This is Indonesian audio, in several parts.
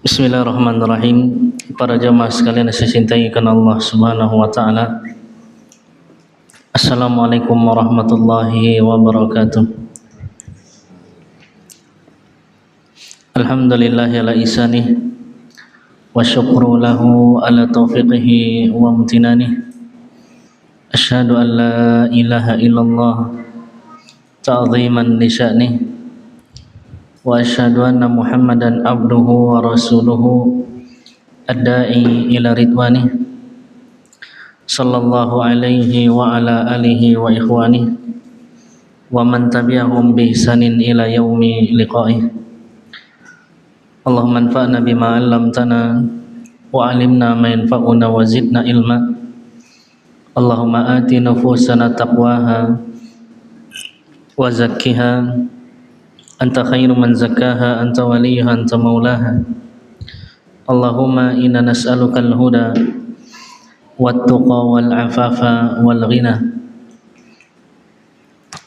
Bismillahirrahmanirrahim. Para jamaah sekalian yang saya cintai karena Allah Subhanahu wa taala. Assalamualaikum warahmatullahi wabarakatuh. Alhamdulillahi ala ihsanih wa syukru lahu ala taufiqihi wa amtinanih. Asyhadu an la ilaha illallah ta'ziman li sya'nih. Wa asyhadu anna Muhammadan abduhu wa rasuluhu ad-da'i ila ridwanih sallallahu alaihi wa ala alihi wa ikhwanih wa man tabi'ahum bi ihsanin ila yaumi liqa'ih. Allahumma anfa'na bima 'allamtana wa 'allimna ma yanfa'una wa zidna ilma. Allahumma ati nufusana taqwaha wa zakkiha anta khairu man zakkaha anta waliyuha anta maulaha. Allahumma inna nas'aluka al-huda wat-tuqa wal-afafa wal-ghina.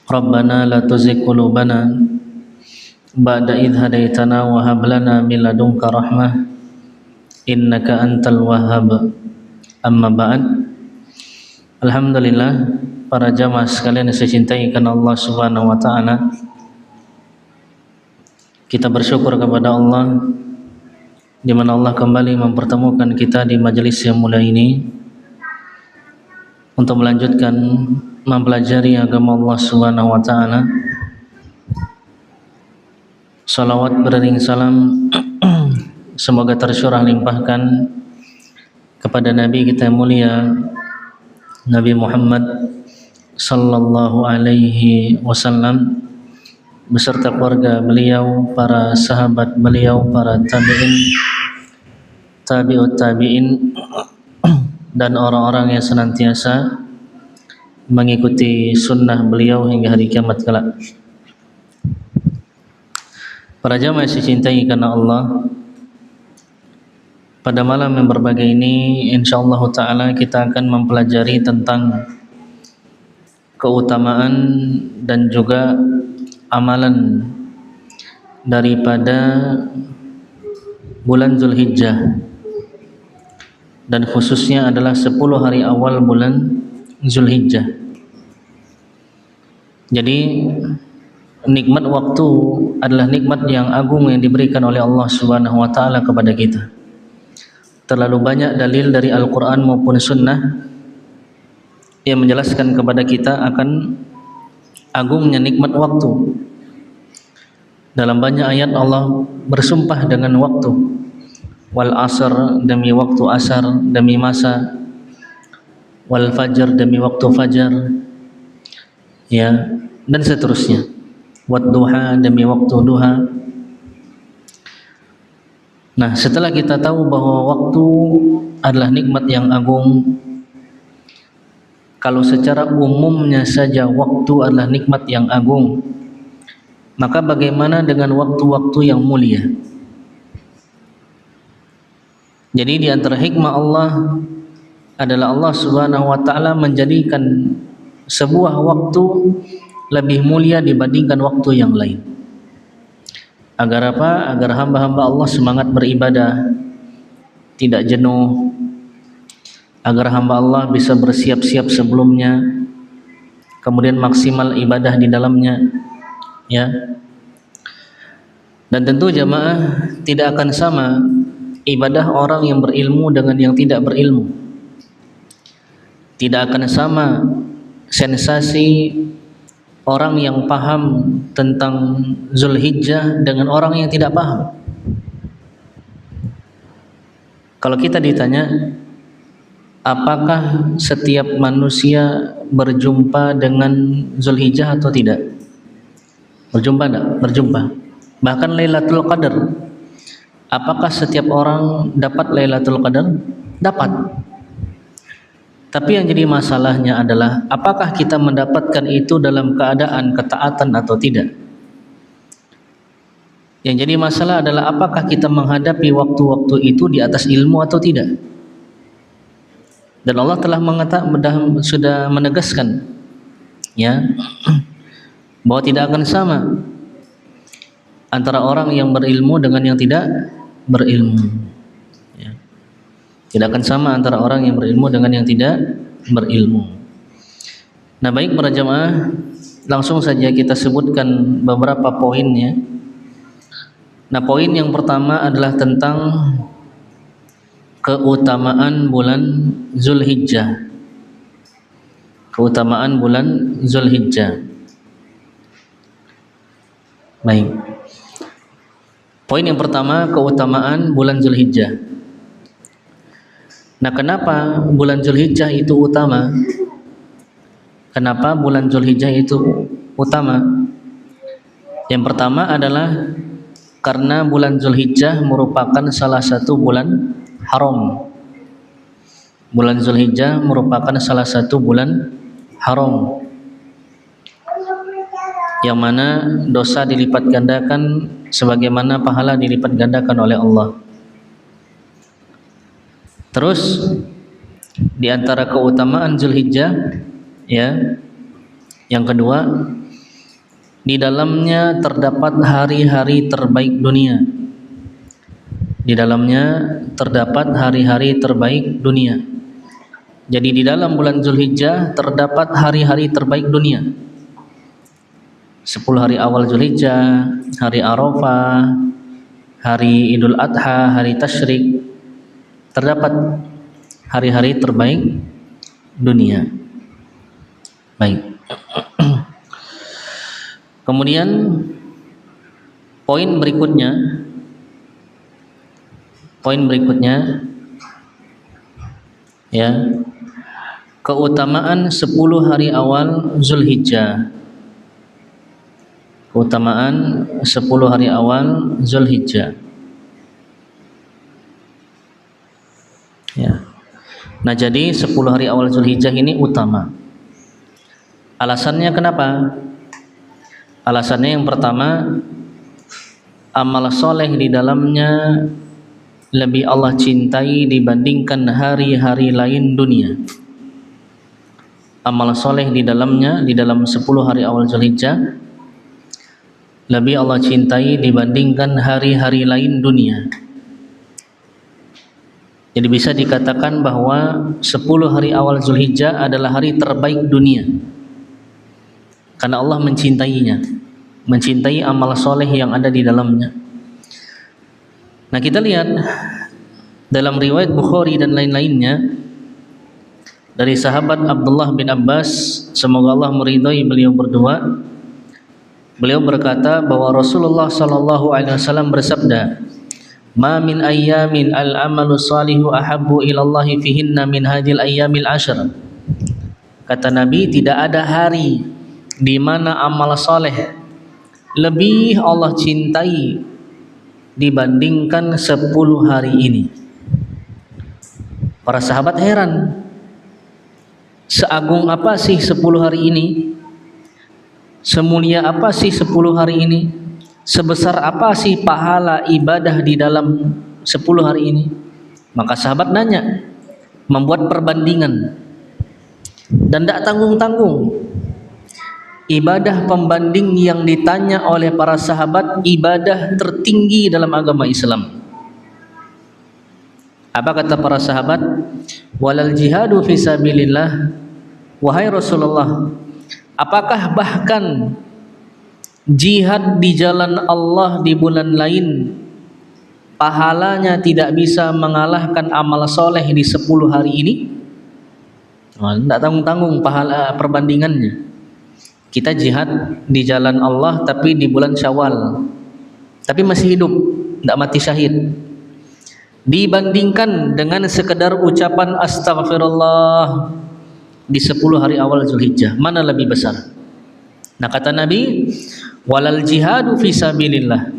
Rabbana la tuzigh qulubana ba'da idh hadaitana wa hab lana min ladunka rahmah innaka antal wahhab. Amma ba'd. Alhamdulillah, para jamaah sekalian yang saya cintai karena Allah Subhanahu wa taala. Kita bersyukur kepada Allah di mana Allah kembali mempertemukan kita di majelis yang mulia ini untuk melanjutkan mempelajari agama Allah Subhanahu wa taala. Salawat beriring salam semoga tercurah limpahkan kepada Nabi kita yang mulia Nabi Muhammad sallallahu alaihi wasallam beserta keluarga beliau, para sahabat beliau, para tabi'in, tabi'ut tabi'in, dan orang-orang yang senantiasa mengikuti sunnah beliau hingga hari kiamat kelak. Para jamaah yang dicintai karena Allah, pada malam yang berbahagia ini insyaallah ta'ala kita akan mempelajari tentang keutamaan dan juga amalan daripada bulan Zulhijjah, dan khususnya adalah 10 hari awal bulan Zulhijjah. Jadi nikmat waktu adalah nikmat yang agung yang diberikan oleh Allah Subhanahu wa taala kepada kita. Terlalu banyak dalil dari Al-Qur'an maupun sunnah yang menjelaskan kepada kita akan agungnya nikmat waktu. Dalam banyak ayat Allah bersumpah dengan waktu. Wal asr, demi waktu asar, demi masa. Wal fajr, demi waktu fajar. Ya, dan seterusnya. Wad duha, demi waktu duha. Nah, setelah kita tahu bahwa waktu adalah nikmat yang agung, kalau secara umumnya saja waktu adalah nikmat yang agung, maka bagaimana dengan waktu-waktu yang mulia? Jadi di antara hikmah Allah adalah Allah Subhanahu wa taala menjadikan sebuah waktu lebih mulia dibandingkan waktu yang lain. Agar apa? Agar hamba-hamba Allah semangat beribadah, tidak jenuh. Agar hamba Allah bisa bersiap-siap sebelumnya, kemudian maksimal ibadah di dalamnya, ya. Dan tentu jamaah tidak akan sama ibadah orang yang berilmu dengan yang tidak berilmu. Tidak akan sama sensasi orang yang paham tentang Zulhijjah dengan orang yang tidak paham. Kalau kita ditanya, apakah setiap manusia berjumpa dengan Zulhijjah atau tidak? Berjumpa tidak? Berjumpa. Bahkan Lailatul Qadar. Apakah setiap orang dapat Lailatul Qadar? Dapat. Tapi yang jadi masalahnya adalah apakah kita mendapatkan itu dalam keadaan ketaatan atau tidak. Yang jadi masalah adalah apakah kita menghadapi waktu-waktu itu di atas ilmu atau tidak. Dan Allah telah sudah menegaskan ya bahwa tidak akan sama antara orang yang berilmu dengan yang tidak berilmu. Ya. Tidak akan sama antara orang yang berilmu dengan yang tidak berilmu. Nah, baik para jamaah, langsung saja kita sebutkan beberapa poinnya. Nah, poin yang pertama adalah tentang keutamaan bulan Zulhijjah. Keutamaan bulan Zulhijjah. Baik. Poin yang pertama, keutamaan bulan Zulhijjah. Nah, kenapa bulan Zulhijjah itu utama? Kenapa bulan Zulhijjah itu utama? Yang pertama adalah karena bulan Zulhijjah merupakan salah satu bulan haram. Bulan Zulhijjah merupakan salah satu bulan haram, yang mana dosa dilipat gandakan sebagaimana pahala dilipat gandakan oleh Allah. Terus di antara keutamaan Zulhijjah ya, yang kedua, di dalamnya terdapat hari-hari terbaik dunia. Di dalamnya terdapat hari-hari terbaik dunia. Jadi di dalam bulan Zulhijjah terdapat hari-hari terbaik dunia. 10 hari awal Zulhijjah, hari Arafah, hari Idul Adha, hari Tasyrik, terdapat hari-hari terbaik dunia. Baik. Kemudian poin berikutnya ya, keutamaan 10 hari awal Zulhijjah. Keutamaan 10 hari awal Zulhijjah. Ya. Nah, jadi 10 hari awal Zulhijjah ini utama. Alasannya kenapa? Alasannya yang pertama, amal soleh di dalamnya lebih Allah cintai dibandingkan hari-hari lain dunia. Amal soleh di dalamnya, di dalam 10 hari awal Zulhijjah, lebih Allah cintai dibandingkan hari-hari lain dunia. Jadi bisa dikatakan bahwa 10 hari awal Zulhijjah adalah hari terbaik dunia, karena Allah mencintainya, mencintai amal soleh yang ada di dalamnya. Nah, kita lihat dalam riwayat Bukhari dan lain-lainnya dari sahabat Abdullah bin Abbas, semoga Allah meridhai beliau berdua. Beliau berkata bahwa Rasulullah sallallahu alaihi wasallam bersabda, "Ma min ayyamin al-amalu salihu ahabbu ila Allah fihinna min hadhil ayyamil ashr." Kata Nabi, tidak ada hari di mana amal saleh lebih Allah cintai dibandingkan 10 hari ini. Para sahabat heran, seagung apa sih 10 hari ini? Semulia apa sih 10 hari ini? Sebesar apa sih pahala ibadah di dalam 10 hari ini? Maka sahabat nanya, membuat perbandingan, dan tidak tanggung-tanggung. Ibadah pembanding yang ditanya oleh para sahabat, ibadah tertinggi dalam agama Islam. Apa kata para sahabat? Walal jihadu fisabilillah. Wahai Rasulullah, apakah bahkan jihad di jalan Allah di bulan lain pahalanya tidak bisa mengalahkan amal soleh di 10 hari ini? Tidak tanggung-tanggung pahala perbandingannya. Kita jihad di jalan Allah tapi di bulan Syawal, tapi masih hidup, tidak mati syahid, dibandingkan dengan sekedar ucapan astaghfirullah di 10 hari awal Zulhijjah, mana lebih besar? Nah, kata Nabi, walal jihadu fisabilillah,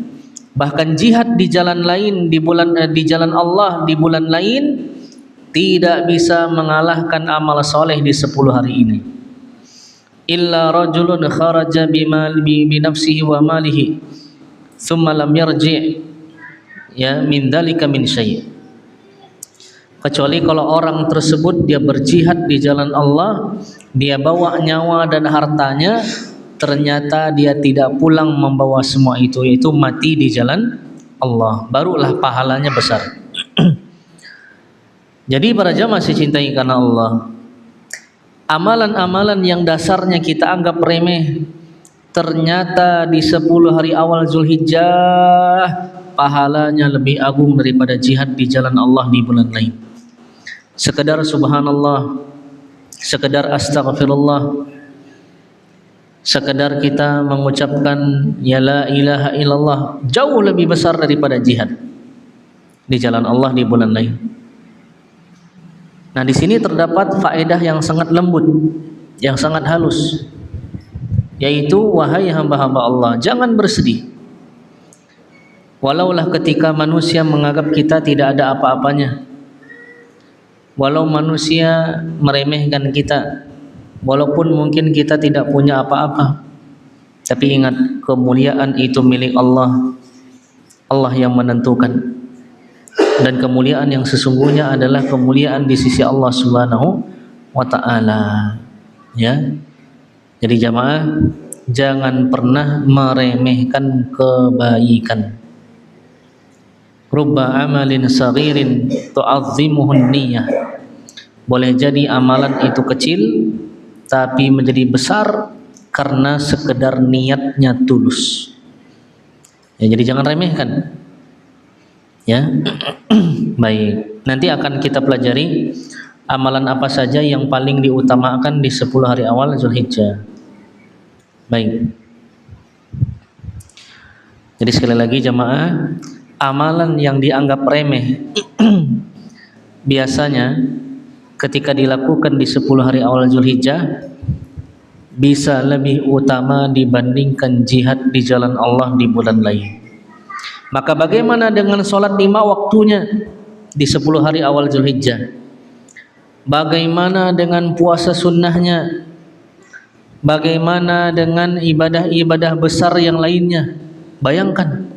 bahkan jihad di jalan lain di jalan Allah di bulan lain tidak bisa mengalahkan amal soleh di 10 hari ini. Illa rajulun kharaja bi nafsihi wa malihi thumma lam yarji' ya min dzalika min syai'. Kecuali kalau orang tersebut dia berjihad di jalan Allah, dia bawa nyawa dan hartanya, ternyata dia tidak pulang membawa semua itu, yaitu mati di jalan Allah, barulah pahalanya besar. Jadi para jamaah dicintai karena Allah, amalan-amalan yang dasarnya kita anggap remeh, ternyata di 10 hari awal Zulhijjah pahalanya lebih agung daripada jihad di jalan Allah di bulan lain. Sekedar subhanallah, sekedar astagfirullah, sekedar kita mengucapkan ya la ilaha illallah jauh lebih besar daripada jihad di jalan Allah di bulan lain. Nah, di sini terdapat faedah yang sangat lembut, yang sangat halus, yaitu wahai hamba-hamba Allah, jangan bersedih. Walaulah ketika manusia menganggap kita tidak ada apa-apanya, walau manusia meremehkan kita, walaupun mungkin kita tidak punya apa-apa, tapi ingat, kemuliaan itu milik Allah. Allah yang menentukan. Dan kemuliaan yang sesungguhnya adalah kemuliaan di sisi Allah Subhanahu wa taala. Ya. Jadi jamaah, jangan pernah meremehkan kebaikan. Rubba amalin saghirin tu'azzimuhun niyyah. Boleh jadi amalan itu kecil tapi menjadi besar karena sekedar niatnya tulus. Ya, jadi jangan remehkan. Ya. Baik, nanti akan kita pelajari amalan apa saja yang paling diutamakan di 10 hari awal Zulhijjah. Baik. Jadi sekali lagi jamaah, amalan yang dianggap remeh biasanya ketika dilakukan di 10 hari awal Zulhijjah bisa lebih utama dibandingkan jihad di jalan Allah di bulan lain. Maka bagaimana dengan sholat 5 waktunya di 10 hari awal Zulhijjah? Bagaimana dengan puasa sunnahnya? Bagaimana dengan ibadah-ibadah besar yang lainnya? Bayangkan.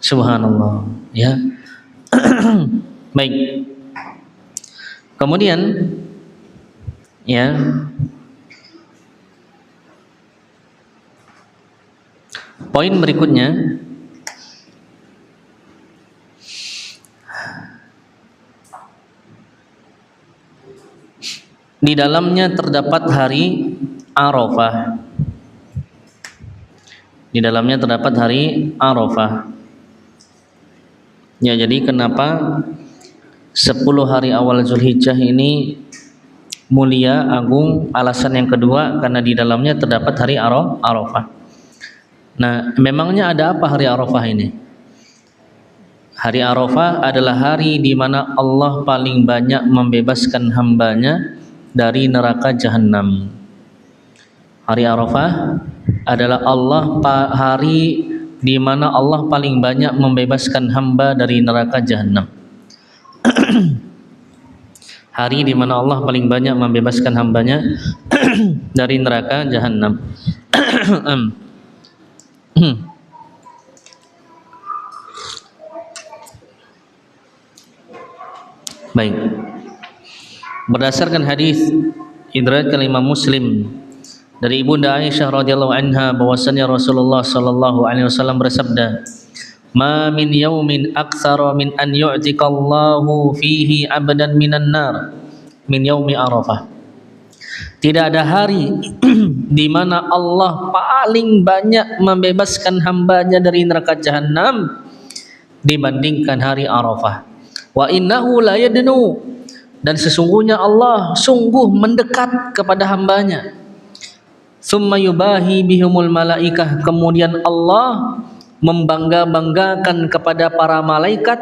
Subhanallah, ya. Baik. Kemudian ya, poin berikutnya, di dalamnya terdapat hari Arafah. Di dalamnya terdapat hari Arafah. Ya, jadi kenapa 10 hari awal Zulhijjah ini mulia, agung? Alasan yang kedua, karena di dalamnya terdapat hari Arafah. Nah, memangnya ada apa hari Arafah ini? Hari Arafah adalah hari di mana Allah paling banyak membebaskan hambanya dari neraka jahanam. Hari Arafah adalah hari di mana Allah paling banyak membebaskan hamba dari neraka jahanam. Hari di mana Allah paling banyak membebaskan hambanya dari neraka jahanam. Baik. Berdasarkan hadis diriwayatkan Imam Muslim dari Ibunda Aisyah radhiyallahu anha bahwasanya Rasulullah sallallahu alaihi wasallam bersabda, "Ma min yaumin aktsara min an yu'tiqallahu fihi 'abdan minan nar min yaumi Arafah." Tidak ada hari di mana Allah paling banyak membebaskan hambanya dari neraka jahanam dibandingkan hari Arafah. Wa innahu la yadnu, dan sesungguhnya Allah sungguh mendekat kepada hambanya. Summa yubahi bihumul malaikah, kemudian Allah membangga-banggakan kepada para malaikat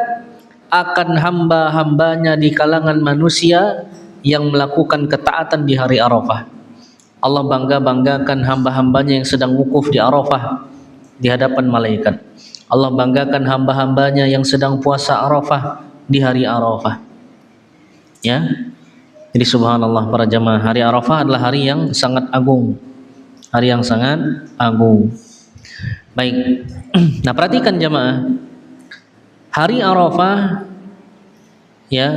akan hamba-hambanya di kalangan manusia yang melakukan ketaatan di hari Arafah. Allah bangga-banggakan hamba-hambanya yang sedang wukuf di Arafah di hadapan malaikat. Allah banggakan hamba-hambanya yang sedang puasa Arafah di hari Arafah. Ya. Jadi subhanallah para jamaah, hari Arafah adalah hari yang sangat agung. Hari yang sangat agung. Baik. Nah, perhatikan jamaah. Hari Arafah ya,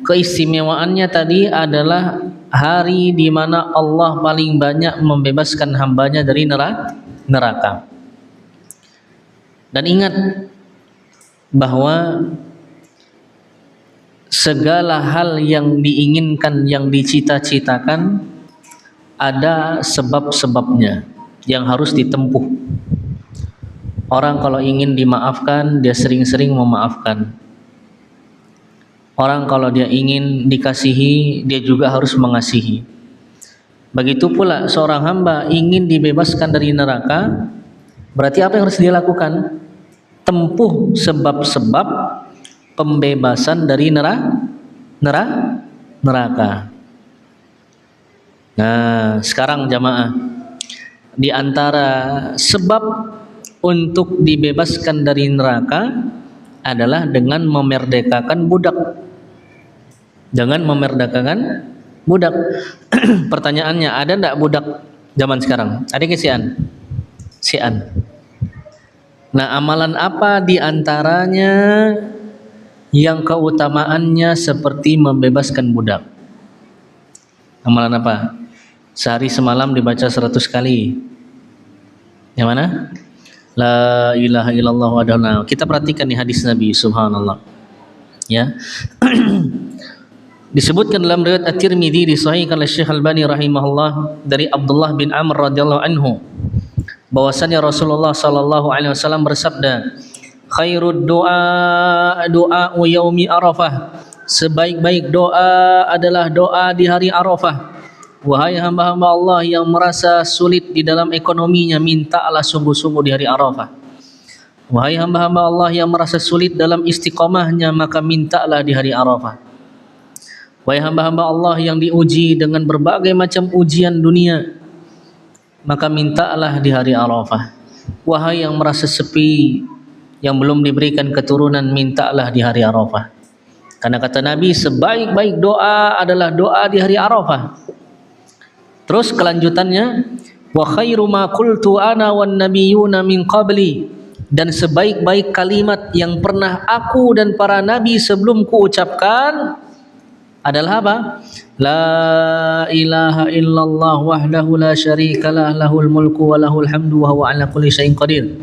keistimewaannya tadi adalah hari di mana Allah paling banyak membebaskan hambanya dari neraka. Dan ingat bahwa segala hal yang diinginkan, yang dicita-citakan, ada sebab-sebabnya yang harus ditempuh. Orang kalau ingin dimaafkan, dia sering-sering memaafkan. Orang kalau dia ingin dikasihi, dia juga harus mengasihi. Begitu pula seorang hamba ingin dibebaskan dari neraka, berarti apa yang harus dia lakukan? Tempuh sebab-sebab pembebasan dari neraka. Nah, sekarang jamaah, di antara sebab untuk dibebaskan dari neraka adalah dengan memerdekakan budak. Dengan memerdekakan budak. Pertanyaannya, ada enggak budak zaman sekarang? Ada ke Sian? Sian. Nah, amalan apa di antaranya yang keutamaannya seperti membebaskan budak? Amalan apa? Sehari semalam dibaca 100 kali. Yang mana? La ilaha illallah wa kita perhatikan nih hadis Nabi, subhanallah. Ya. Disebutkan dalam riwayat At-Tirmidzi disahihkan oleh Syekh Albani rahimahullah dari Abdullah bin Amr radhiyallahu anhu bahwasanya Rasulullah sallallahu alaihi wasallam bersabda, khairud du'a du'a'u yaumi Arafah. Sebaik-baik doa adalah doa di hari Arafah. Wahai hamba-hamba Allah yang merasa sulit di dalam ekonominya, mintalah sungguh-sungguh di hari Arafah. Wahai hamba-hamba Allah yang merasa sulit dalam istiqamahnya, maka mintalah di hari Arafah. Wahai hamba-hamba Allah yang diuji dengan berbagai macam ujian dunia, maka mintalah di hari Arafah. Wahai yang merasa sepi, yang belum diberikan keturunan, mintalah di hari Arafah. Karena kata Nabi, sebaik-baik doa adalah doa di hari Arafah. Terus kelanjutannya, wa khairu ma qultu ana wan nabiyyuna min qabli, dan sebaik-baik kalimat yang pernah aku dan para nabi sebelumku ucapkan adalah apa? La ilaha illallah wahdahu la syarikalah lahul mulku wa lahul hamdu wa huwa ala kulli syai'in qadir.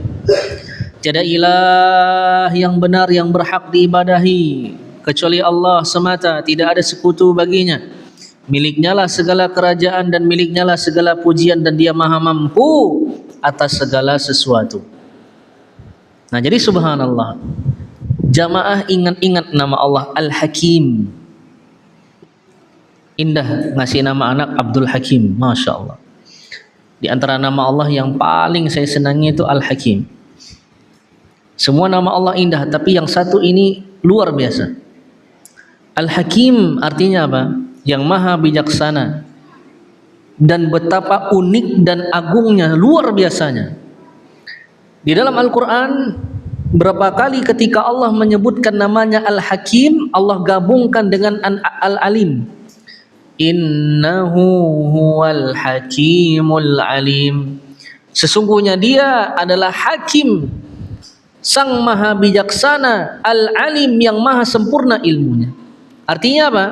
Tiada ilah yang benar yang berhak diibadahi kecuali Allah semata, tidak ada sekutu baginya. Miliknya lah segala kerajaan dan miliknya lah segala pujian, dan dia maha mampu atas segala sesuatu. Nah, jadi subhanallah, jamaah ingat-ingat nama Allah Al-Hakim. Indah ngasih nama anak Abdul Hakim, Masya Allah. Di antara nama Allah yang paling saya senangi itu Al-Hakim. Semua nama Allah indah, tapi yang satu ini luar biasa. Al-Hakim artinya apa? Yang maha bijaksana. Dan betapa unik dan agungnya, luar biasanya. Di dalam Al-Quran, berapa kali ketika Allah menyebutkan namanya Al-Hakim, Allah gabungkan dengan Al-Alim. Innahu huwal hakimul alim. Sesungguhnya dia adalah hakim, sang maha bijaksana, al-alim yang maha sempurna ilmunya. Artinya apa?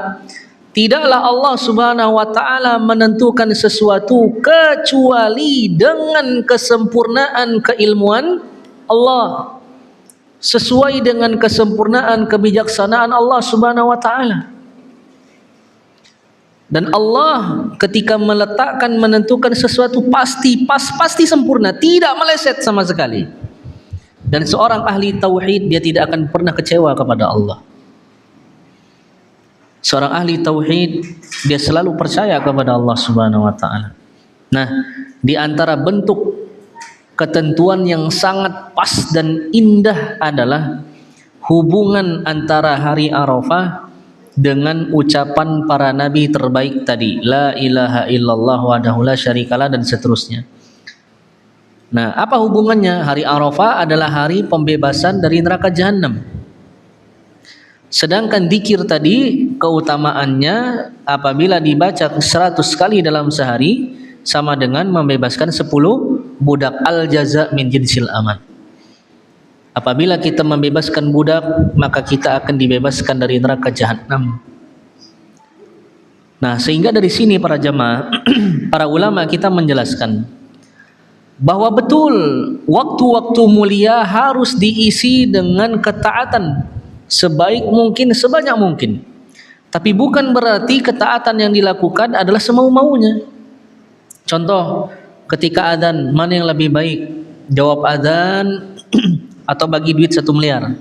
Tidaklah Allah subhanahu wa ta'ala menentukan sesuatu kecuali dengan kesempurnaan keilmuan Allah, sesuai dengan kesempurnaan kebijaksanaan Allah subhanahu wa ta'ala. Dan Allah ketika meletakkan, menentukan sesuatu pasti sempurna, tidak meleset sama sekali. Dan seorang ahli tauhid, dia tidak akan pernah kecewa kepada Allah. Seorang ahli tauhid, dia selalu percaya kepada Allah Subhanahu wa taala. Nah, di antara bentuk ketentuan yang sangat pas dan indah adalah hubungan antara hari Arafah dengan ucapan para nabi terbaik tadi, la ilaha illallah wahdahu la syarikalah, dan seterusnya. Nah, apa hubungannya? Hari Arafah adalah hari pembebasan dari neraka jahanam. Sedangkan zikir tadi keutamaannya apabila dibaca 100 kali dalam sehari sama dengan membebaskan 10 budak. Al jaza min jinsil amal. Apabila kita membebaskan budak, maka kita akan dibebaskan dari neraka jahanam. Nah, sehingga dari sini para jamaah, para ulama kita menjelaskan bahwa betul waktu-waktu mulia harus diisi dengan ketaatan sebaik mungkin, sebanyak mungkin. Tapi bukan berarti ketaatan yang dilakukan adalah semau-maunya. Contoh, ketika adzan, mana yang lebih baik? Jawab adzan atau bagi duit 1 miliar?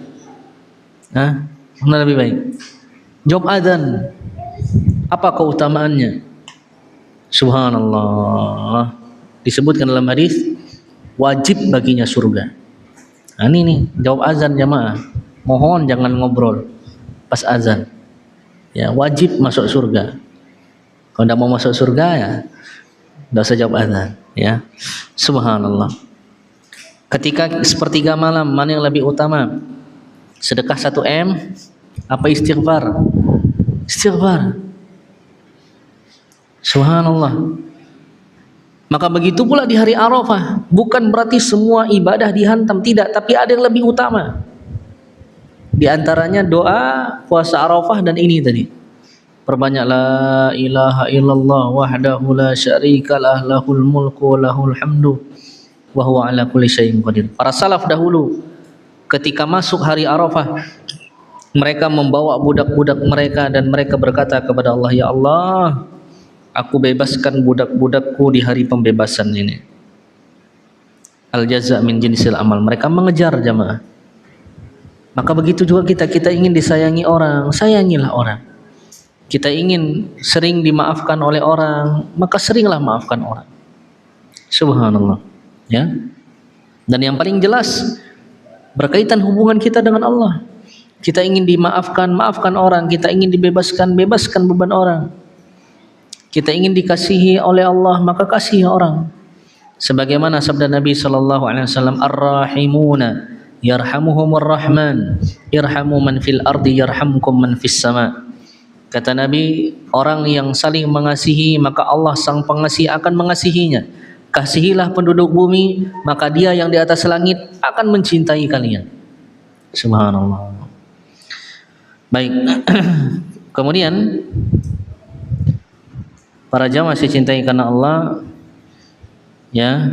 Hah? Mana lebih baik? Jawab adzan. Apa keutamaannya? Subhanallah. Disebutkan dalam hadis wajib baginya surga. Nah, ini nih, jawab azan jamaah. Mohon jangan ngobrol pas azan. Ya, wajib masuk surga. Kalau tidak mau masuk surga ya tidak usah jawab azan, ya. Subhanallah. Ketika sepertiga malam, mana yang lebih utama? Sedekah 1 M apa istighfar? Istighfar. Subhanallah. Maka begitu pula di hari Arafah, bukan berarti semua ibadah dihantam, tidak, tapi ada yang lebih utama. Di antaranya doa puasa Arafah dan ini tadi. Perbanyak la ilaha illallah wahdahu la syarikalah lahul mulku lahul hamdu wa huwa ala kulli syai'in qadir. Para salaf dahulu ketika masuk hari Arafah, mereka membawa budak-budak mereka dan mereka berkata kepada Allah, ya Allah, aku bebaskan budak-budakku di hari pembebasan ini. Al jaza min jinsil amal. Mereka mengejar jamaah. Maka begitu juga kita ingin disayangi orang, sayangilah orang. Kita ingin sering dimaafkan oleh orang, maka seringlah maafkan orang. Subhanallah, ya. Dan yang paling jelas berkaitan hubungan kita dengan Allah. Kita ingin dimaafkan, maafkan orang. Kita ingin dibebaskan, bebaskan beban orang. Kita ingin dikasihi oleh Allah, maka kasihi orang. Sebagaimana sabda Nabi sallallahu alaihi wasallam, ar-rahimuna yarhamuhumur rahman, irhamu man fil ardi yarhamkum man fis sama. Kata Nabi, orang yang saling mengasihi, maka Allah sang pengasih akan mengasihinya. Kasihilah penduduk bumi, maka Dia yang di atas langit akan mencintai kalian. Subhanallah. Baik. Kemudian para jamaah saya cintai karena Allah, ya,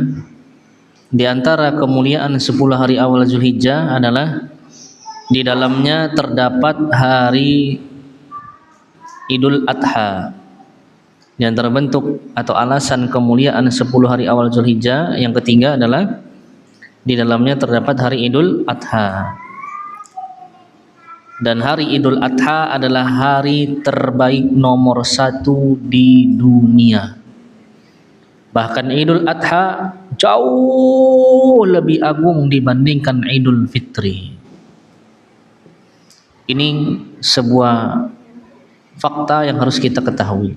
di antara kemuliaan 10 hari awal Zulhijjah adalah di dalamnya terdapat hari Idul Adha. Di antara bentuk atau alasan kemuliaan 10 hari awal Zulhijjah yang ketiga adalah di dalamnya terdapat hari Idul Adha. Dan hari Idul Adha adalah hari terbaik nomor 1 di dunia. Bahkan Idul Adha jauh lebih agung dibandingkan Idul Fitri. Ini sebuah fakta yang harus kita ketahui.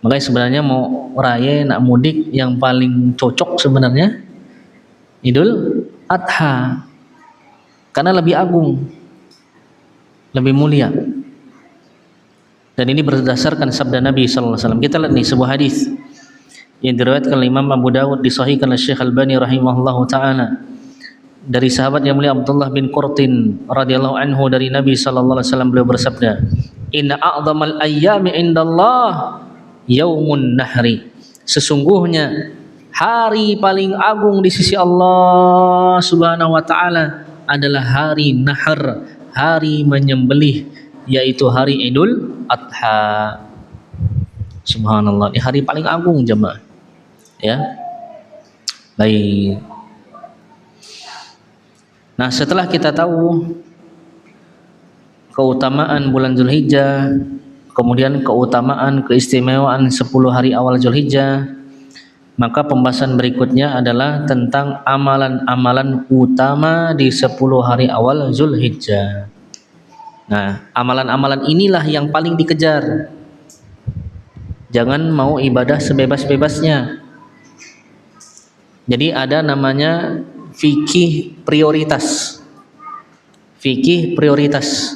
Makanya sebenarnya mau raya nak mudik yang paling cocok sebenarnya Idul Adha, karena lebih agung, lebih mulia. Dan ini berdasarkan sabda Nabi sallallahu alaihi wasallam. Kita lihat nih sebuah hadis yang diriwayatkan oleh Imam Abu Dawud, disahihkan oleh Syekh Albani rahimahullahu taala dari sahabat yang mulia Abdullah bin Qurtin radhiyallahu anhu dari Nabi sallallahu alaihi wasallam, beliau bersabda, inna a'dhamal ayyami indallah yaumun nahri. Sesungguhnya hari paling agung di sisi Allah Subhanahu wa taala adalah hari Nahr, hari menyembelih, yaitu hari Idul Adha. Subhanallah, ini hari paling agung jemaah. Ya. Baik. Nah, setelah kita tahu keutamaan bulan Zulhijjah, kemudian keutamaan keistimewaan 10 hari awal Zulhijjah, maka pembahasan berikutnya adalah tentang amalan-amalan utama di 10 hari awal Zulhijjah. Nah, amalan-amalan inilah yang paling dikejar. Jangan mau ibadah sebebas-bebasnya. Jadi ada namanya fikih prioritas. Fikih prioritas.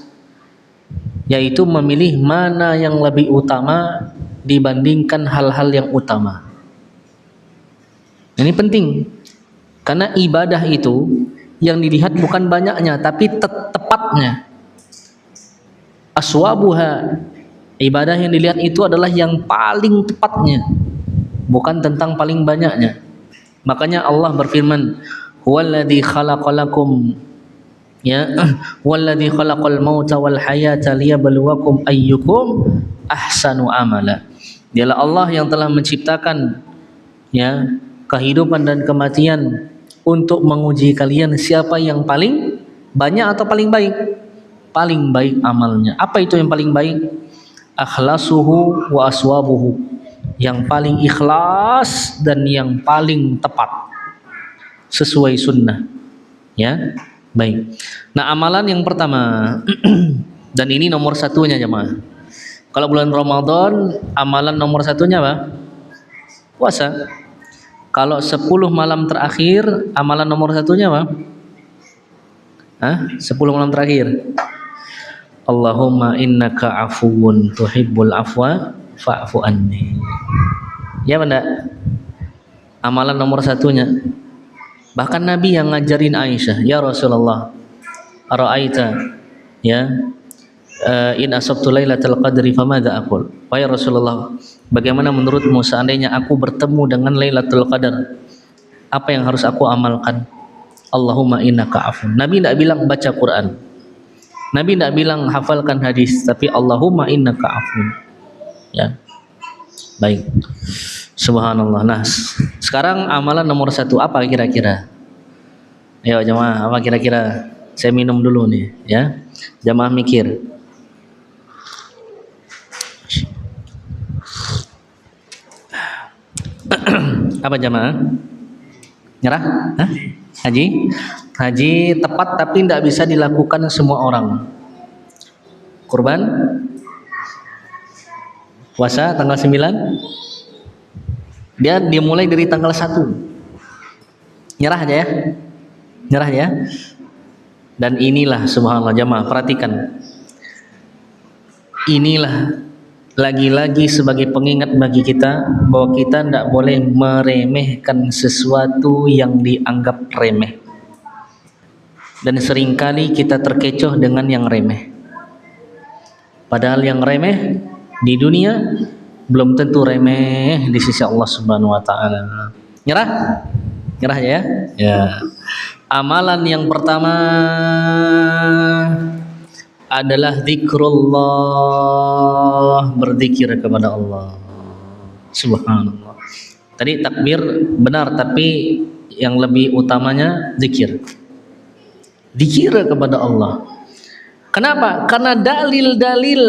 yaitu memilih mana yang lebih utama dibandingkan hal-hal yang utama. Ini penting, karena ibadah itu yang dilihat bukan banyaknya, tapi tepatnya. Aswabuha, ibadah yang dilihat itu adalah yang paling tepatnya, bukan tentang paling banyaknya. Makanya Allah berfirman, huwallazi khalaqalakum, ya, huwallazi khalaqal mauta wal hayata liyabluwakum ayyukum ahsanu amala. Dialah Allah yang telah menciptakan, ya, kehidupan dan kematian untuk menguji kalian siapa yang paling banyak atau paling baik. Paling baik amalnya. Apa itu yang paling baik? Akhlasuhu wa aswabuhu, yang paling ikhlas dan yang paling tepat sesuai sunnah, ya. Baik. Nah, amalan yang pertama dan ini nomor satunya jemaah. Kalau bulan Ramadan, amalan nomor satunya apa? Puasa. Kalau 10 malam terakhir, amalan nomor satunya apa? 10 malam terakhir. Allahumma innaka afuwun tuhibbul afwa fa'fu anni. Ya benda? Amalan nomor satunya. Bahkan Nabi yang ngajarin Aisyah, ya Rasulullah, ara'aita, ya, in asabtu lailatul qadri famadza aqul. Wahai Rasulullah, bagaimana menurutmu seandainya aku bertemu dengan Lailatul Qadar? Apa yang harus aku amalkan? Allahumma innaka afun. Nabi tidak bilang baca Quran. Nabi tidak bilang hafalkan hadis, tapi Allahumma innaka afun. Ya. Baik. Subhanallah. Nah, sekarang amalan nomor satu apa kira-kira? Ayo jemaah, apa kira-kira? Saya minum dulu nih, ya. Jemaah mikir. Apa jamaah? Nyerah? Hah? Haji? Haji tepat tapi tidak bisa dilakukan semua orang. Kurban? Puasa tanggal 9? Dia dimulai dari tanggal 1. Nyerah aja ya? Nyerah ya? Dan inilah subhanallah jamaah, perhatikan. Inilah lagi-lagi sebagai pengingat bagi kita bahwa kita tidak boleh meremehkan sesuatu yang dianggap remeh. Dan seringkali kita terkecoh dengan yang remeh. Padahal yang remeh di dunia belum tentu remeh di sisi Allah Subhanahu wa taala. Nyerah? Nyerah ya? Ya. Amalan yang pertama adalah zikrullah, berzikir kepada Allah. Subhanallah. Tadi takbir benar, tapi yang lebih utamanya zikir. Zikir kepada Allah. Kenapa? Karena dalil-dalil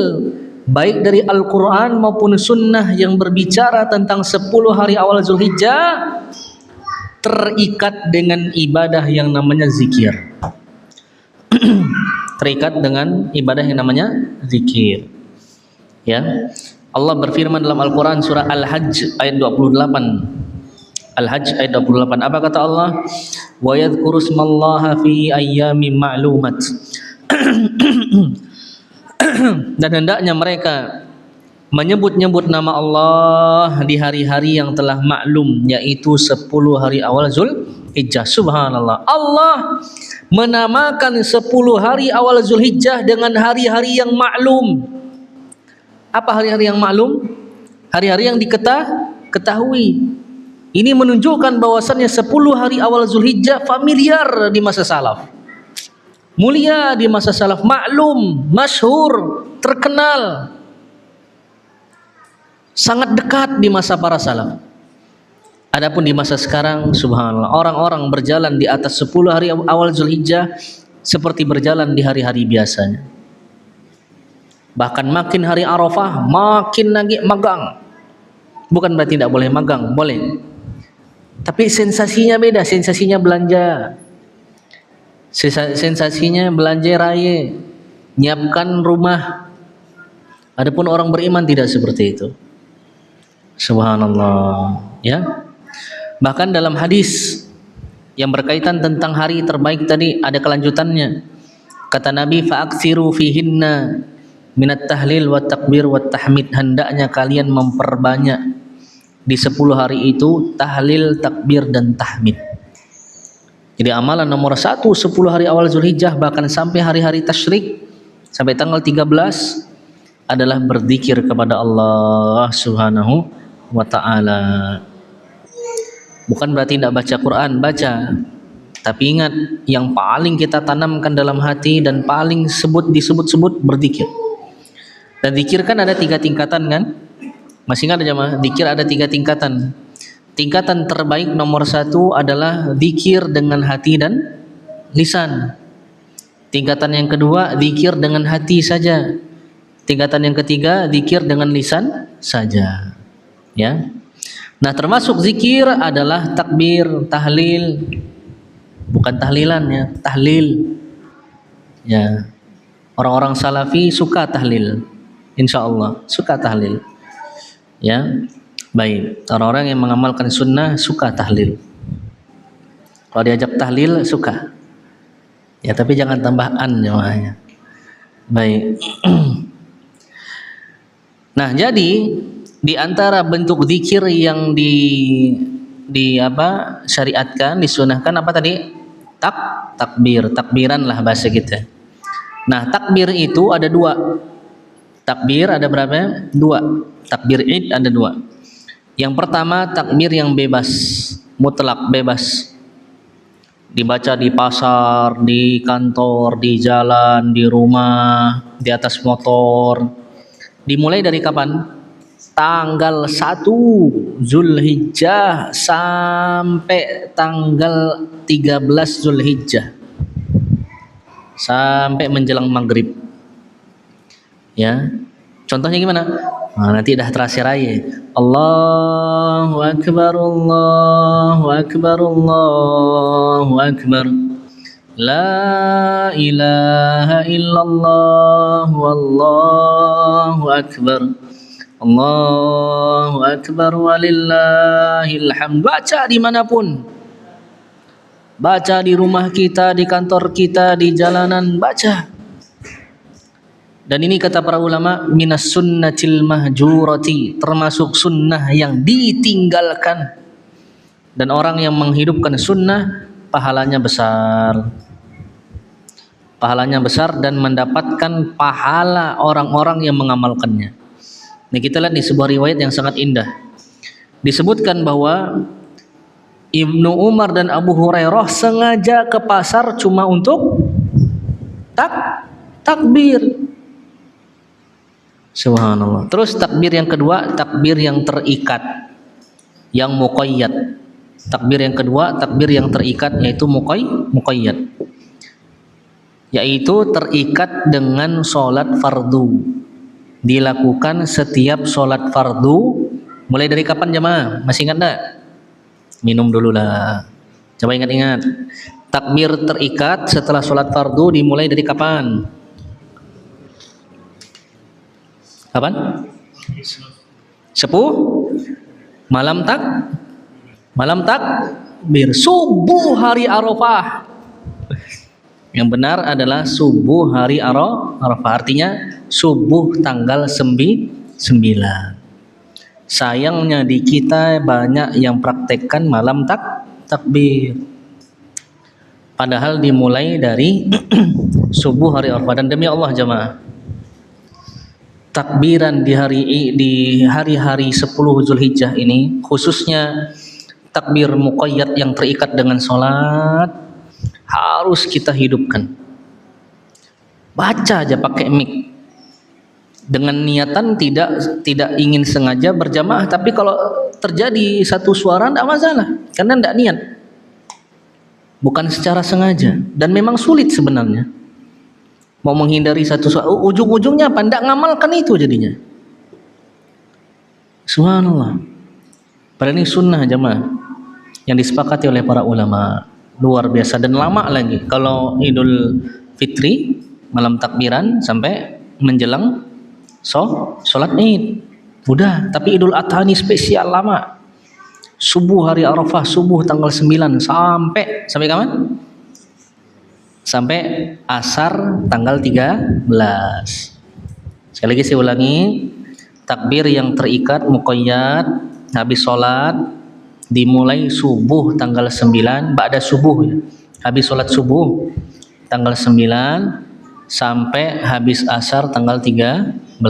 baik dari Al-Quran maupun Sunnah yang berbicara tentang 10 hari awal Zulhijjah terikat dengan ibadah yang namanya zikir. Terikat dengan ibadah yang namanya zikir. Ya. Allah berfirman dalam Al-Quran surah Al-Hajj ayat 28. Al-Hajj ayat 28. Apa kata Allah? Wa yadhkuru ismallaha fi ayyamin ma'lumat. Dan hendaknya mereka menyebut-nyebut nama Allah di hari-hari yang telah maklum, yaitu 10 hari awal Zulhijjah. Subhanallah. Allah menamakan 10 hari awal Zulhijjah dengan hari-hari yang maklum. Apa hari-hari yang maklum? Hari-hari yang diketahui. Ini menunjukkan bahwasannya 10 hari awal Zulhijjah familiar di masa salaf. Mulia di masa salaf, maklum, masyhur, terkenal. Sangat dekat di masa para salaf. Adapun di masa sekarang, subhanallah, orang-orang berjalan di atas 10 hari awal Zulhijjah seperti berjalan di hari-hari biasanya. Bahkan makin hari Arafah, makin lagi magang. Bukan berarti tidak boleh magang, boleh. Tapi sensasinya beda, sensasinya belanja. Sensasinya belanja raya, nyiapkan rumah. Adapun orang beriman tidak seperti itu. Subhanallah, ya. Bahkan dalam hadis yang berkaitan tentang hari terbaik tadi ada kelanjutannya. Kata Nabi, fa'aksiru fihinna minat tahlil wa takbir wa tahmid, hendaknya kalian memperbanyak di 10 hari itu tahlil, takbir dan tahmid. Jadi amalan nomor 1 10 hari awal Zulhijjah bahkan sampai hari-hari tasyrik sampai tanggal 13 adalah berzikir kepada Allah Subhanahu wa taala. Bukan berarti tidak baca Quran, baca. Tapi ingat, yang paling kita tanamkan dalam hati dan paling disebut-sebut berzikir. Dan zikir kan ada 3 tingkatan kan? Masih ingat jemaah? Zikir ada 3 tingkatan. Tingkatan terbaik nomor 1 adalah zikir dengan hati dan lisan. Tingkatan yang kedua zikir dengan hati saja. Tingkatan yang ketiga zikir dengan lisan saja. Ya. Nah, termasuk zikir adalah takbir, tahlil. Bukan tahlilan ya, tahlil. Ya. Orang-orang salafi suka tahlil. Insyaallah suka tahlil. Ya. Baik, orang-orang yang mengamalkan sunnah suka tahlil. Kalau diajak tahlil suka. Ya, tapi jangan tambah an jemaahnya. Baik. Nah, jadi di antara bentuk zikir yang syariatkan, disunahkan apa tadi? Takbir, takbiran lah bahasa kita. Nah, takbir itu ada 2. Takbir ada berapa? 2. Takbir Id ada 2. Yang pertama takbir yang bebas, mutlak bebas. Dibaca di pasar, di kantor, di jalan, di rumah, di atas motor. Dimulai dari kapan? Tanggal 1 Zulhijjah sampai tanggal 13 Zulhijjah. Sampai menjelang maghrib. Ya. Contohnya gimana? Nah, nanti dah terasa raya. Allahu Akbar, Allahu Akbar, Allahu Akbar. La ilaha illallah, wallahu akbar. Allahu Akbar walillahil hamd. Baca dimanapun. Baca di rumah kita, di kantor kita, di jalanan, baca. Dan ini kata para ulama, minas sunnatil mahjurati, termasuk sunnah yang ditinggalkan. Dan orang yang menghidupkan sunnah pahalanya besar. Pahalanya besar dan mendapatkan pahala orang-orang yang mengamalkannya. Nah, kita lihat di sebuah riwayat yang sangat indah. Disebutkan bahwa Ibnu Umar dan Abu Hurairah sengaja ke pasar cuma untuk takbir. Subhanallah. Terus takbir yang kedua, takbir yang terikat, yang muqayyad. Takbir yang kedua, takbir yang terikat, yaitu muqayyad. Yaitu terikat dengan sholat fardu. Dilakukan setiap sholat fardu. Mulai dari kapan jemaah? Masih ingat enggak? Minum dulu lah. Coba ingat-ingat. Takbir terikat setelah sholat fardu dimulai dari kapan? Kapan? Malam takbir subuh hari Arafah. Yang benar adalah subuh hari Arafah, artinya subuh tanggal 9. Sayangnya di kita banyak yang praktekkan malam takbir. Padahal dimulai dari subuh hari Arafah. Dan demi Allah jemaah, takbiran di hari-hari 10 Zulhijjah ini, khususnya takbir muqayyad yang terikat dengan sholat, harus kita hidupkan. Baca aja pakai mic, dengan niatan tidak ingin sengaja berjamaah, tapi kalau terjadi satu suara tidak masalah, karena tidak niat, bukan secara sengaja, dan memang sulit sebenarnya. Mau menghindari satu ujung-ujungnya apa? Tidak ngamalkan itu jadinya. Subhanallah. Padahal ini sunnah jemaah yang disepakati oleh para ulama, luar biasa dan lama lagi. Kalau Idul Fitri malam takbiran sampai menjelang sholat Id, udah. Tapi Idul Adha ini spesial lama. Subuh hari Arafah, subuh tanggal 9 sampai kapan? Sampai asar tanggal 13. Sekali lagi saya ulangi, takbir yang terikat muqayyad habis sholat dimulai subuh tanggal 9, ba'da subuh ya. Habis sholat subuh tanggal 9 sampai habis asar tanggal 13.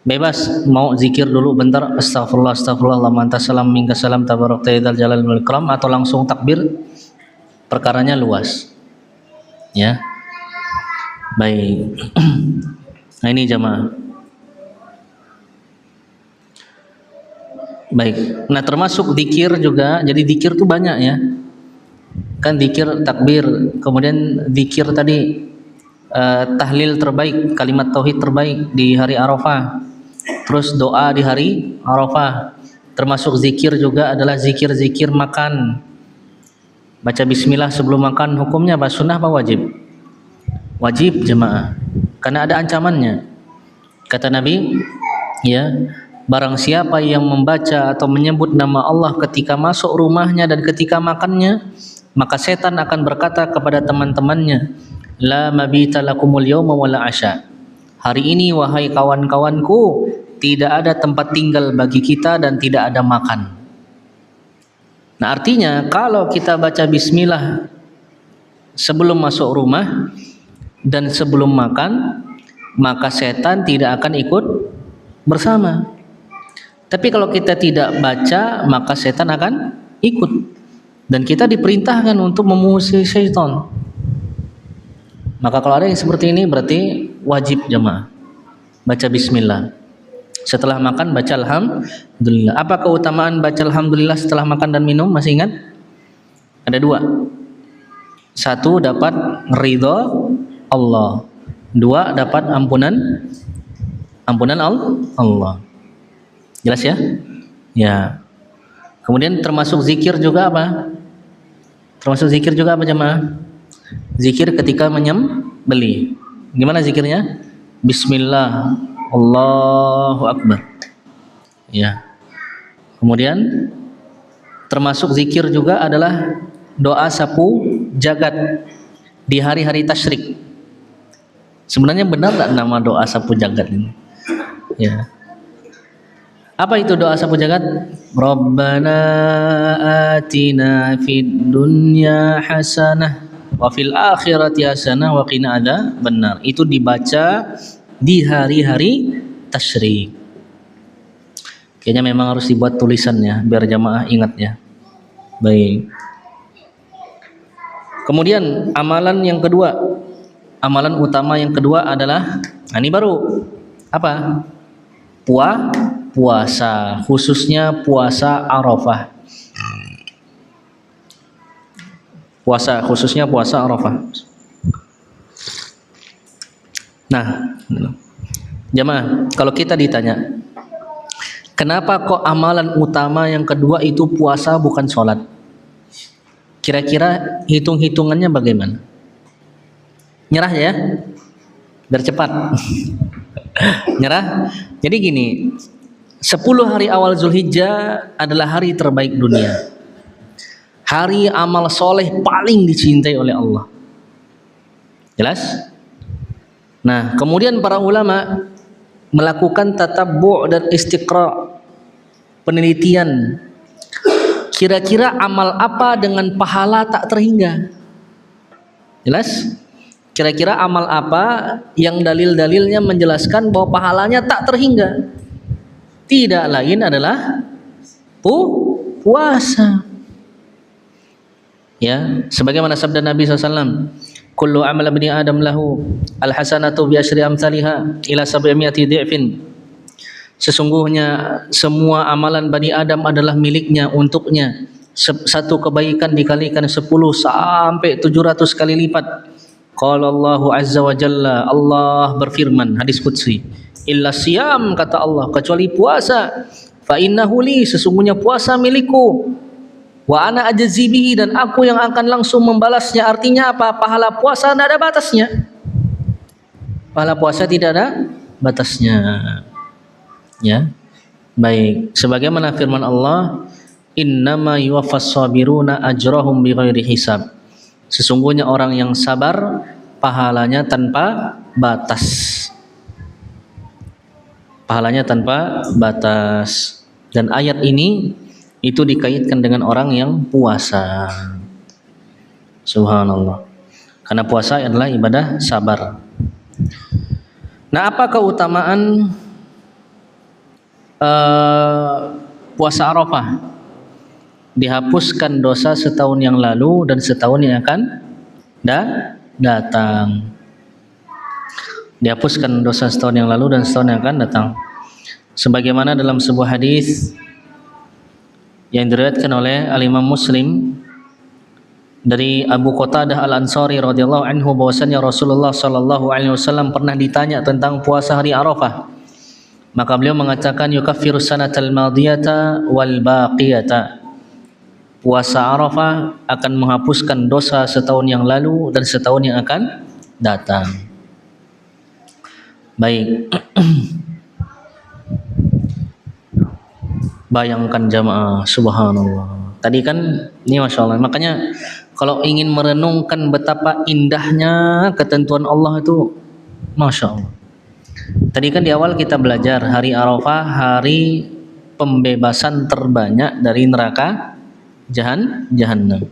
Bebas mau zikir dulu bentar, astagfirullah astagfirullah Allahumma anta salam minka salam tabarakta ya dzal jalali wal ikram, atau langsung takbir, perkaranya luas ya. Baik. Nah ini jamaah. Baik. Nah termasuk zikir juga, jadi zikir tuh banyak ya. Kan zikir takbir, kemudian zikir tadi tahlil terbaik, kalimat tauhid terbaik di hari Arafah. Terus doa di hari Arafah. Termasuk zikir juga adalah zikir-zikir makan. Baca bismillah sebelum makan, hukumnya apa? Sunnah apa wajib? Wajib jemaah. Karena ada ancamannya. Kata Nabi, ya, barang siapa yang membaca atau menyebut nama Allah ketika masuk rumahnya dan ketika makannya, maka setan akan berkata kepada teman-temannya, la mabita lakumul yawma wala asya. Hari ini wahai kawan-kawanku, tidak ada tempat tinggal bagi kita dan tidak ada makan. Nah artinya kalau kita baca bismillah sebelum masuk rumah dan sebelum makan, maka setan tidak akan ikut bersama. Tapi kalau kita tidak baca, maka setan akan ikut. Dan kita diperintahkan untuk mengusir syaitan. Maka kalau ada yang seperti ini berarti wajib jemaah baca bismillah. Setelah makan baca alhamdulillah. Apa keutamaan baca alhamdulillah setelah makan dan minum? Masih ingat? Ada dua. Satu, dapat ridha Allah. Dua, dapat ampunan Allah. Jelas ya? Ya. Kemudian termasuk zikir juga apa? Termasuk zikir juga apa jemaah? Zikir ketika menyembelih. Gimana zikirnya? Bismillah, Allahu Akbar. Ya. Kemudian termasuk zikir juga adalah doa sapu jagat di hari-hari tasyrik. Sebenarnya benar tak nama doa sapu jagat ini? Ya. Apa itu doa sapu jagat? Rabbana atina fid dunya hasanah wa fil akhirati hasanah wa qina adzabannar. Itu dibaca di hari-hari tasyrik. Kayaknya memang harus dibuat tulisannya biar jamaah ingat ya. Baik. Kemudian amalan yang kedua, amalan utama yang kedua adalah, nah ini baru apa? Puasa, khususnya puasa Arafah. Puasa, khususnya puasa Arafah. Nah, jamaah, kalau kita ditanya, kenapa kok amalan utama yang kedua itu puasa bukan sholat? Kira-kira hitung-hitungannya bagaimana? Nyerah ya? Biar cepat. Nyerah? Jadi gini, 10 hari awal Zulhijjah adalah hari terbaik dunia. Hari amal soleh paling dicintai oleh Allah. Jelas? Nah, kemudian para ulama melakukan tatabbu' dan istiqra', penelitian. Kira-kira amal apa dengan pahala tak terhingga? Jelas? Kira-kira amal apa yang dalil-dalilnya menjelaskan bahwa pahalanya tak terhingga? Tidak lain adalah puasa. Ya, sebagaimana sabda Nabi SAW, kullu amal ibni adam lahu alhasanatu bi asyri amsalha ila 700 dhi'fin. Sesungguhnya semua amalan Bani Adam adalah miliknya, untuknya. Satu kebaikan dikalikan 10 sampai 700 kali lipat. Qala Allahu azza wa jalla, Allah berfirman, hadis qudsi, illa siyam, kata Allah, kecuali puasa, fa innahu li, sesungguhnya puasa milikku, wa ana ajzi bihi, dan aku yang akan langsung membalasnya. Artinya apa? Pahala puasa tidak ada batasnya. Pahala puasa tidak ada batasnya. Ya. Baik, sebagaimana firman Allah, innama yuwaffas sabiruna ajrahum bighairi hisab. Sesungguhnya orang yang sabar pahalanya tanpa batas. Pahalanya tanpa batas. Dan ayat ini itu dikaitkan dengan orang yang puasa. Subhanallah. Karena puasa adalah ibadah sabar. Nah, apa keutamaan puasa Arafah? Dihapuskan dosa setahun yang lalu dan setahun yang akan datang. Dihapuskan dosa setahun yang lalu dan setahun yang akan datang. Sebagaimana dalam sebuah hadis yang diriwayatkan oleh Al-Imam Muslim dari Abu Qatadah Al-Ansari radhiyallahu anhu bahwasanya Rasulullah sallallahu alaihi wasallam pernah ditanya tentang puasa hari Arafah. Maka beliau mengatakan yukaffiru sanatal madiyata wal baqiyata. Puasa Arafah akan menghapuskan dosa setahun yang lalu dan setahun yang akan datang. Baik. Bayangkan jamaah, subhanallah. Tadi kan ini Masya Allah. Makanya kalau ingin merenungkan betapa indahnya ketentuan Allah itu, Masya Allah. Tadi kan di awal kita belajar hari Arafah, hari pembebasan terbanyak dari neraka Jahannam.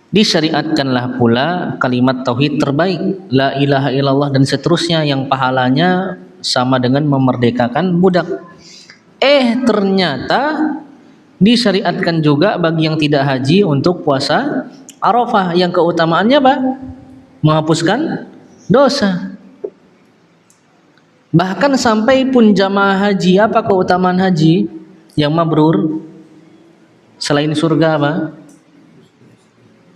Disyariatkanlah pula kalimat tauhid terbaik, la ilaha illallah dan seterusnya yang pahalanya sama dengan memerdekakan budak. Ternyata disyariatkan juga bagi yang tidak haji untuk puasa Arafah yang keutamaannya apa? Menghapuskan dosa. Bahkan sampai pun jamaah haji, apa keutamaan haji yang mabrur selain surga apa?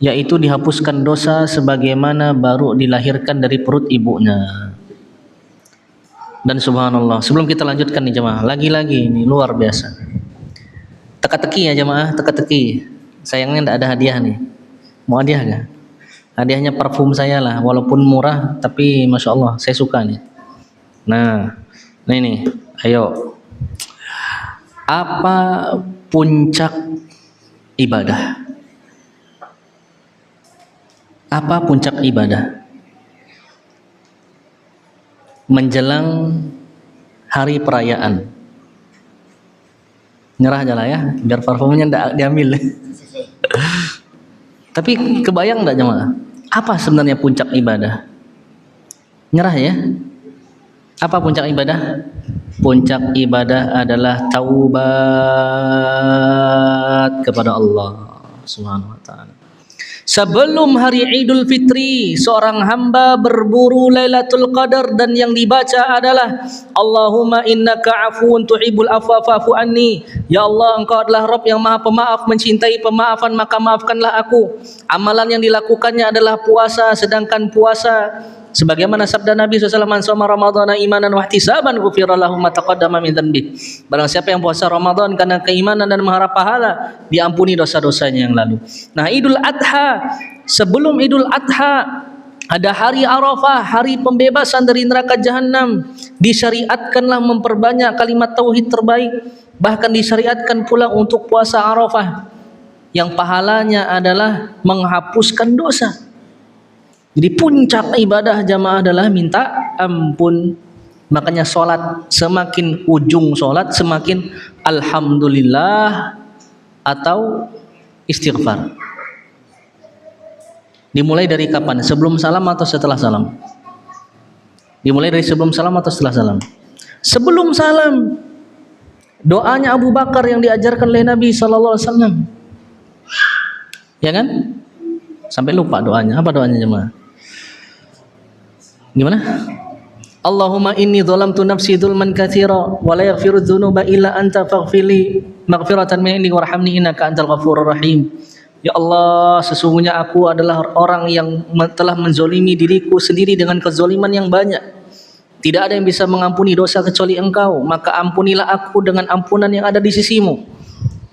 Yaitu dihapuskan dosa sebagaimana baru dilahirkan dari perut ibunya. Dan subhanallah, sebelum kita lanjutkan nih jemaah, lagi-lagi ini luar biasa. Teka-teki ya jemaah, teka-teki. Sayangnya tidak ada hadiah nih. Mau hadiah gak? Hadiahnya parfum saya lah, walaupun murah, tapi Masya Allah, saya suka nih. Nah ini, ayo. Apa puncak ibadah? Apa puncak ibadah? Menjelang hari perayaan. Nyerah aja lah ya, biar parfumnya tidak diambil. Tapi kebayang enggak jemaah? Apa sebenarnya puncak ibadah? Nyerah ya? Apa puncak ibadah? Puncak ibadah adalah taubat kepada Allah Subhanahu wa taala. Sebelum hari Idul Fitri, seorang hamba berburu Lailatul Qadar dan yang dibaca adalah Allahumma innaka afuwun tuhibbul afwa fa'fu anni. Ya Allah, Engkau adalah Rabb yang Maha Pemaaf, mencintai pemaafan, maka maafkanlah aku. Amalan yang dilakukannya adalah puasa, sedangkan puasa sebagaimana sabda Nabi SAW, man shoma ramadhana imanan wa ihtisaban ghufira lahu ma taqaddama min dhanbi. Barang siapa yang puasa Ramadan karena keimanan dan mengharap pahala, diampuni dosa-dosanya yang lalu. Nah, Idul Adha, sebelum Idul Adha ada hari Arafah, hari pembebasan dari neraka Jahannam. Disyariatkanlah memperbanyak kalimat tauhid terbaik. Bahkan disyariatkan pula untuk puasa Arafah yang pahalanya adalah menghapuskan dosa. Jadi puncak ibadah jamaah adalah minta ampun. Makanya sholat, semakin ujung sholat semakin alhamdulillah atau istighfar. Dimulai dari kapan? Sebelum salam atau setelah salam? Dimulai dari sebelum salam atau setelah salam? Sebelum salam. Doanya Abu Bakar yang diajarkan oleh Nabi SAW. Ya kan? Sampai lupa doanya. Apa doanya jemaah? Gimana? Allahumma inni zalamtu nafsi dzulman katsira wa la yaghfiru dzunuba illa anta faghfirli maghfiratan min indik warhamni innaka antal ghafurur rahim. Ya Allah, sesungguhnya aku adalah orang yang telah menzolimi diriku sendiri dengan kezoliman yang banyak. Tidak ada yang bisa mengampuni dosa kecuali Engkau, maka ampunilah aku dengan ampunan yang ada di sisimu.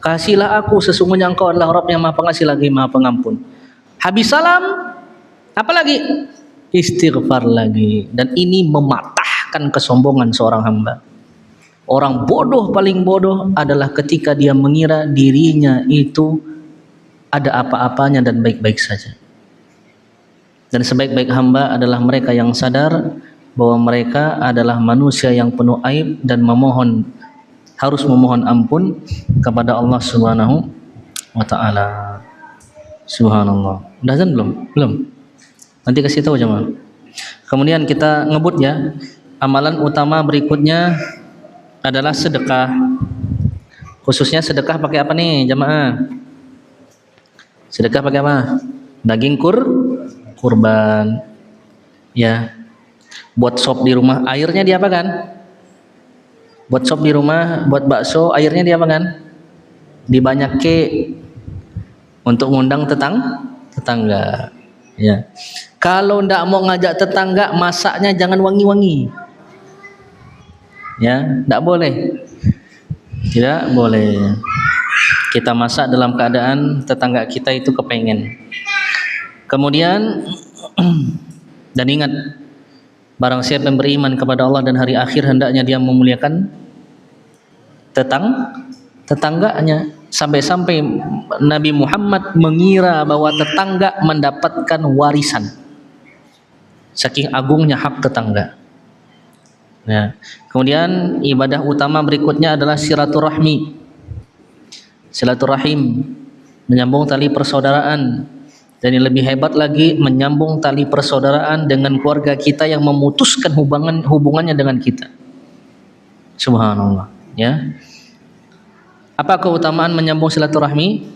Kasihlah aku, sesungguhnya Engkau adalah Rabb yang Maha Pengasih lagi Maha Pengampun. Habis salam, apa lagi? Istighfar lagi. Dan ini mematahkan kesombongan seorang hamba. Orang bodoh paling bodoh adalah ketika dia mengira dirinya itu ada apa-apanya dan baik-baik saja. Dan sebaik-baik hamba adalah mereka yang sadar bahwa mereka adalah manusia yang penuh aib dan harus memohon ampun kepada Allah Subhanahu wa taala. Subhanallah. Udah azan belum? Belum. Nanti kasih tahu jemaah. Kemudian kita ngebut ya. Amalan utama berikutnya adalah sedekah. Khususnya sedekah pakai apa nih jemaah? Sedekah pakai apa? Daging kurban. Ya. Buat sop di rumah, airnya diapakan? Buat sop di rumah, buat bakso, airnya diapakan? Dibanyake untuk ngundang tetangga. Ya. Kalau ndak mau ngajak tetangga, masaknya jangan wangi-wangi. Ya, ndak boleh. Tidak boleh. Kita masak dalam keadaan tetangga kita itu kepengen. Kemudian dan ingat, barang siapa yang beriman kepada Allah dan hari akhir, hendaknya dia memuliakan tetangganya. Sampai-sampai Nabi Muhammad mengira bahwa tetangga mendapatkan warisan. Saking agungnya hak tetangga. Ya. Kemudian ibadah utama berikutnya adalah silaturahmi. Silaturahim, menyambung tali persaudaraan. Dan yang lebih hebat lagi, menyambung tali persaudaraan dengan keluarga kita yang memutuskan hubungannya dengan kita. Subhanallah. Ya. Apa keutamaan menyambung silaturahmi?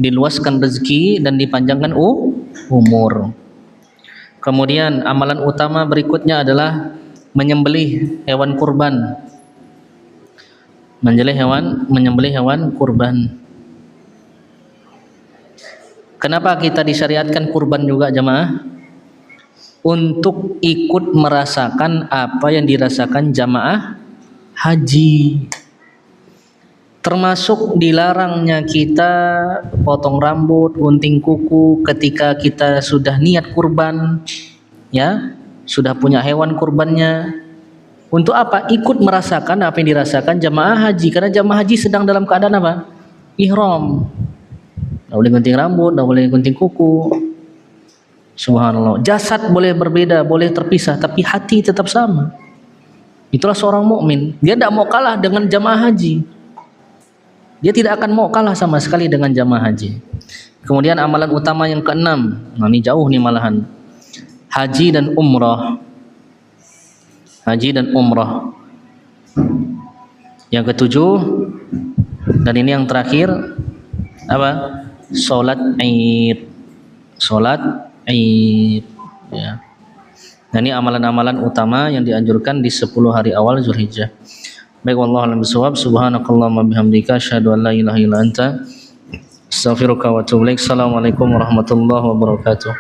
Diluaskan rezeki dan dipanjangkan umur. Kemudian amalan utama berikutnya adalah menyembelih hewan kurban. Menyembelih hewan kurban. Kenapa kita disyariatkan kurban juga jamaah? Untuk ikut merasakan apa yang dirasakan jamaah haji. Termasuk dilarangnya kita potong rambut, gunting kuku ketika kita sudah niat kurban, ya, sudah punya hewan kurbannya. Untuk apa? Ikut merasakan apa yang dirasakan jamaah haji, karena jamaah haji sedang dalam keadaan apa? Ihram. Tidak boleh gunting rambut, tidak boleh gunting kuku. Subhanallah. Jasad boleh berbeda, boleh terpisah, tapi hati tetap sama. Itulah seorang mukmin. Dia tidak mau kalah dengan jamaah haji. Dia tidak akan mau kalah sama sekali dengan jamaah haji. Kemudian amalan utama yang keenam, nah ini jauh nih malahan, haji dan umrah. Haji dan umrah. Yang ketujuh, dan ini yang terakhir, apa? Salat Id. Salat Id. Ya. Nah ini amalan-amalan utama yang dianjurkan di 10 hari awal Zulhijjah. Baik, wallahu a'lam bishawab. Subhanakallahumma bihamdika asyhadu an la ilaha illa anta astaghfiruka wa atubu ilaik. Assalamualaikum warahmatullahi wabarakatuh.